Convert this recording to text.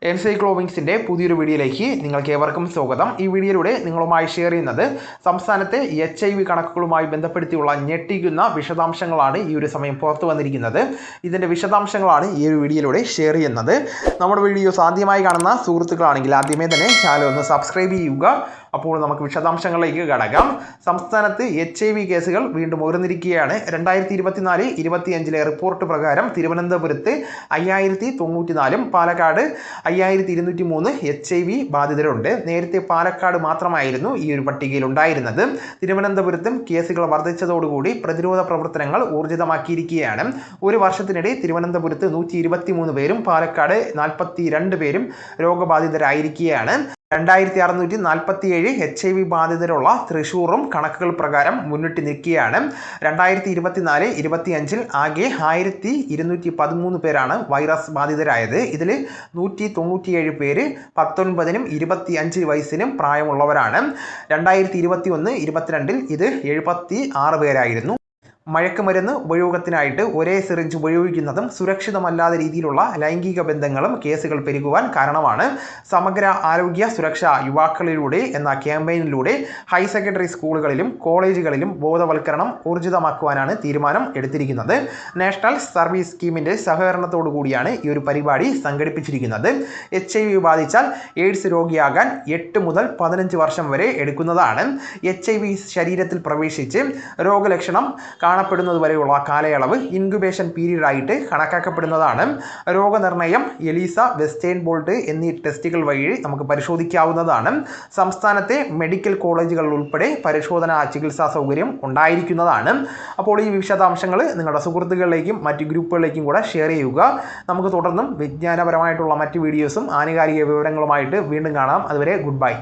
എൻസൈക്ലോവിങ്സിൻ്റെ പുതിയൊരു വീഡിയോയിലേക്ക് നിങ്ങൾക്ക് ഏവർക്കും സ്വാഗതം. ഈ വീഡിയോയിലൂടെ നിങ്ങളുമായി ഷെയർ ചെയ്യുന്നത് സംസ്ഥാനത്തെ HIV കണക്കുകളുമായി ബന്ധപ്പെടുത്തിയുള്ള ഞെട്ടിക്കുന്ന വിശദാംശങ്ങളാണ് ഈ ഒരു സമയം പുറത്തു വന്നിരിക്കുന്നത്. ഇതിൻ്റെ വിശദാംശങ്ങളാണ് ഈ ഒരു വീഡിയോയിലൂടെ ഷെയർ ചെയ്യുന്നത്. നമ്മുടെ വീഡിയോസ് ആദ്യമായി കാണുന്ന സുഹൃത്തുക്കളാണെങ്കിൽ ആദ്യമേ തന്നെ ചാനൽ ഒന്ന് സബ്സ്ക്രൈബ് ചെയ്യുക. അപ്പോൾ നമുക്ക് വിശദാംശങ്ങളിലേക്ക് കടക്കാം. സംസ്ഥാനത്ത് HIV കേസുകൾ വീണ്ടും ഉയർന്നിരിക്കുകയാണ്. 2024-25 റിപ്പോർട്ട് പ്രകാരം തിരുവനന്തപുരത്ത് 5094, പാലക്കാട് 5203 HIV ബാധിതരുണ്ട്. നേരത്തെ പാലക്കാട് മാത്രമായിരുന്നു ഈ ഒരു പട്ടികയിൽ ഉണ്ടായിരുന്നത്. തിരുവനന്തപുരത്തും കേസുകൾ വർദ്ധിച്ചതോടുകൂടി പ്രതിരോധ പ്രവർത്തനങ്ങൾ ഊർജിതമാക്കിയിരിക്കുകയാണ്. ഒരു വർഷത്തിനിടെ തിരുവനന്തപുരത്ത് 123 പേരും പാലക്കാട് 42 പേരും രോഗബാധിതരായിരിക്കുകയാണ്. 2647 HIV ബാധിതരുള്ള തൃശ്ശൂറും കണക്കുകൾ പ്രകാരം മുന്നിട്ട് നിൽക്കുകയാണ്. 2024-25 ആകെ 1213 പേരാണ് വൈറസ് ബാധിതരായത്. ഇതിൽ 197 പേര് 19നും 25 വയസ്സിനും പ്രായമുള്ളവരാണ്. 2021-22 ഇത് 76 പേരായിരുന്നു. മയക്കുമരുന്ന് ഉപയോഗത്തിനായിട്ട് ഒരേ സിറിഞ്ച് ഉപയോഗിക്കുന്നതും സുരക്ഷിതമല്ലാത്ത രീതിയിലുള്ള ലൈംഗിക ബന്ധങ്ങളും കേസുകൾ പെരുകുവാൻ കാരണമാണ്. സമഗ്ര ആരോഗ്യ സുരക്ഷ യുവാക്കളിലൂടെ എന്ന ക്യാമ്പയിനിലൂടെ ഹയർ സെക്കൻഡറി സ്കൂളുകളിലും കോളേജുകളിലും ബോധവൽക്കരണം ഊർജിതമാക്കുവാനാണ് തീരുമാനം എടുത്തിരിക്കുന്നത്. നാഷണൽ സർവീസ് സ്കീമിൻ്റെ സഹകരണത്തോടു കൂടിയാണ് ഈ ഒരു പരിപാടി സംഘടിപ്പിച്ചിരിക്കുന്നത്. HIV ബാധിച്ചാൽ എയ്ഡ്സ് രോഗിയാകാൻ 8 മുതൽ 15 വർഷം വരെ എടുക്കുന്നതാണ്. HIV ശരീരത്തിൽ പ്രവേശിച്ച് രോഗലക്ഷണം കാണപ്പെടുന്നത് വരെയുള്ള കാലയളവ് ഇൻക്യുബേഷൻ പീരീഡ് ആയിട്ട് കണക്കാക്കപ്പെടുന്നതാണ്. രോഗനിർണയം എലീസ, വെസ്റ്റേൺ ബോൾട്ട് എന്നീ ടെസ്റ്റുകൾ വഴി നമുക്ക് പരിശോധിക്കാവുന്നതാണ്. സംസ്ഥാനത്തെ മെഡിക്കൽ കോളേജുകളിൽ ഉൾപ്പെടെ പരിശോധന ചികിത്സാ സൗകര്യം ഉണ്ടായിരിക്കുന്നതാണ്. അപ്പോൾ ഈ വിശദാംശങ്ങൾ നിങ്ങളുടെ സുഹൃത്തുക്കളിലേക്കും മറ്റ് ഗ്രൂപ്പുകളിലേക്കും കൂടെ ഷെയർ ചെയ്യുക. നമുക്ക് തുടർന്നും വിജ്ഞാനപരമായിട്ടുള്ള മറ്റ് വീഡിയോസും ആനുകാലിക വിവരങ്ങളുമായിട്ട് വീണ്ടും കാണാം. അതുവരെ ഗുഡ് ബൈ.